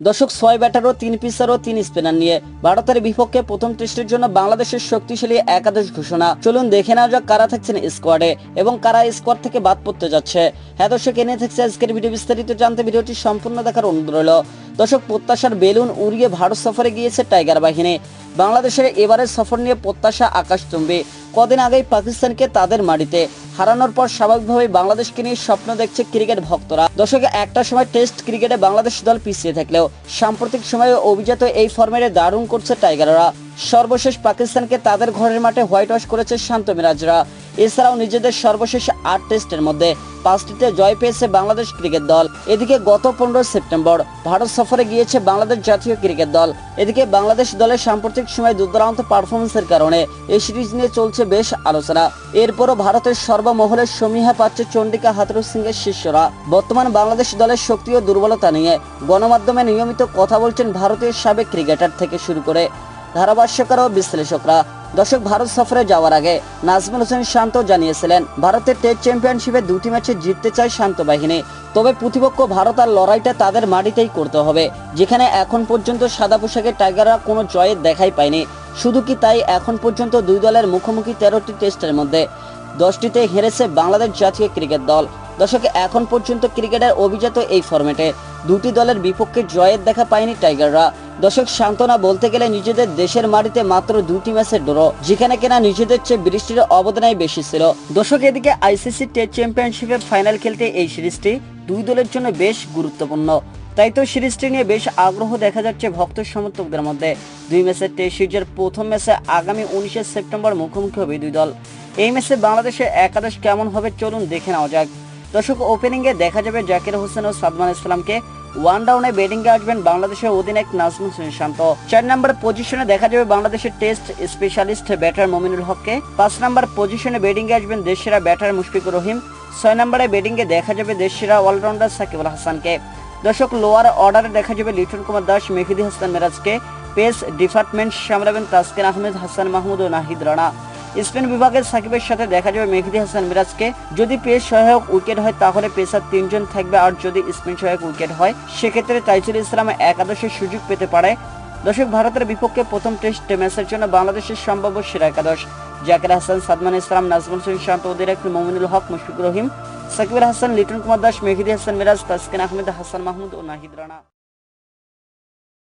দর্শক ৬ ব্যাটার ও ৩ পিসার ও ৩ স্পিনার নিয়ে ভারতের বিপক্ষে প্রথম টেস্টের জন্য বাংলাদেশের শক্তিশালী একাদশ ঘোষণা। চলুন দেখে নেওয়া যাক কারা থাকছেন স্কোয়াডে এবং কারা স্কোয়াড থেকে বাদ পড়তে যাচ্ছে। হ্যাঁ দর্শক, এনে থাকছে আজকের ভিডিও। বিস্তারিত জানতে ভিডিওটি সম্পূর্ণ দেখার অনুরোধ রইল। দর্শক, প্রত্যাশার বেলুন উড়িয়ে ভারত সফরে গিয়েছে টাইগার বাহিনী। বাংলাদেশের এবারের সফর নিয়ে প্রত্যাশা আকাশচুম্বী। কদিন আগেই পাকিস্তানকে তাদের মাটিতে হারানোর পর স্বাভাবিকভাবেই বাংলাদেশকে নিয়ে স্বপ্ন দেখছে ক্রিকেট ভক্তরা। দর্শকে একটা সময় টেস্ট ক্রিকেটে বাংলাদেশ দল পিছিয়ে থাকলেও সাম্প্রতিক সময়ে অভিজাত এই ফর্মেটে দারুণ করছে টাইগাররা। সর্বশেষ পাকিস্তানকে তাদের ঘরের মাঠে হোয়াইট ওয়াশ করেছে শান্ত মিরাজরা। এছাড়াও নিজেদের সর্বশেষ ৮ টেস্টের মধ্যে ৫টিতে জয় পেয়েছে বাংলাদেশ ক্রিকেট দল। এদিকে গত ১৫ সেপ্টেম্বর ভারত সফরে গিয়েছে বাংলাদেশ জাতীয় ক্রিকেট দল। এদিকে বাংলাদেশ দলের সাম্প্রতিক সময় দুর্দান্ত পারফরমেন্সের কারণে এই সিরিজ নিয়ে চলছে বেশ আলোচনা। এরপরও ভারতের সর্বমহলের সমীহা পাচ্ছে চন্ডিকা হাথুরু সিং এর শিষ্যরা। বর্তমান বাংলাদেশ দলের শক্তি ও দুর্বলতা নিয়ে গণমাধ্যমে নিয়মিত কথা বলছেন ভারতীয় সাবেক ক্রিকেটার থেকে শুরু করে ধারাভাষ্যকার ও বিশ্লেষকরা। দর্শক, ভারত সফরে যাওয়ার আগে নাজমুল হোসেন শান্ত জানিয়েছিলেন ভারতের টেস্ট চ্যাম্পিয়নশিপে ২টি ম্যাচে জিততে চায় শান্ত বাহিনী। তবে প্রতিপক্ষ ভারত আর লড়াইটা তাদের মাটিতেই করতে হবে, যেখানে এখন পর্যন্ত সাদা পোশাকে টাইগাররা কোনো জয়ের দেখাই পায়নি। শুধু কি তাই, এখন পর্যন্ত দুই দলের মুখোমুখি ১৩টি টেস্টের মধ্যে ১০টিতে হেরেছে বাংলাদেশ জাতীয় ক্রিকেট দল। দর্শক, এখন পর্যন্ত ক্রিকেটের অভিজাত এই ফরম্যাটে দুটি দলের বিপক্ষে জয়ের দেখা পায়নি টাইগাররা। দর্শক, সান্ত্বনা বলতে গেলে নিজেদের দেশের মাটিতে মাত্র ২টি ম্যাচের ড্র, যেখানে কিনা নিজেদের চেয়ে বৃষ্টির অবদানই বেশি ছিল। দর্শক, এদিকে আইসিসি টেস্ট চ্যাম্পিয়নশিপের ফাইনাল খেলতে এই সিরিজটি দুই দলের জন্য বেশ গুরুত্বপূর্ণ। তাই তো সিরিজটি নিয়ে বেশ আগ্রহ দেখা যাচ্ছে ভক্ত সমর্থকদের মধ্যে। ২ ম্যাচের টেস্ট সিরিজের প্রথম ম্যাচে আগামী ১৯ সেপ্টেম্বর মুখোমুখি হবে দুই দল। এই ম্যাচে বাংলাদেশের একাদশ কেমন হবে চলুন দেখে নেওয়া যাক। দর্শক, ওপেনিংয়ে দেখা যাবে জাকির হোসেন ও সাদমান ইসলামকে। ওয়ান ডাউনে ব্যাটিংয়ে আসবেন বাংলাদেশের অধিনায়ক নাজমুল হোসেন শান্ত। ৪ নম্বর পজিশনে দেখা যাবে বাংলাদেশের টেস্ট স্পেশালিস্ট ব্যাটার মমিনুল হককে। ৫ নম্বর পজিশনে ব্যাটিংয়ে আসবেন দেশসেরা ব্যাটার মুশফিকুর রহিম। ৬ নম্বরে ব্যাটিংয়ে দেখা যাবে দেশসেরা অলরাউন্ডার সাকিব আল হাসানকে। দর্শক, লোয়ার অর্ডারে দেখা যাবে লিটন কুমার দাস, মেহেদী হাসান মিরাজকে। পেস ডিপার্টমেন্ট সামলাবেন তাসকিন আহমেদ, হাসান মাহমুদ ও নাহিদ রানা। স্পিন বিভাগের সাকিবের সাথে দেখা যাবে মেহেদী হাসান মিরাজকে। যদি পেস সহায়ক উইকেট হয় তাহলে পেসার ৩ জন থাকবে, আর যদি স্পিন সহায়ক উইকেট হয় সেক্ষেত্রে তাইজুল ইসলাম একাদশের সুযোগ পেতে পারে। দর্শক, ভারতের বিপক্ষে প্রথম টেস্ট ম্যাচের জন্য বাংলাদেশের সম্ভাব্য সেরা একাদশ: জাকির হাসান, সাদমান ইসলাম, নাজমুল হোসেন শান্ত, অধিনায়ক মমিনুল হক, মুশফিকুর রহিম, সাকিব আল হাসান, লিটন কুমার দাস, মেহেদী হাসান মিরাজ, তাসকিন আহমেদ, হাসান মাহমুদ ও নাহিদ রানা।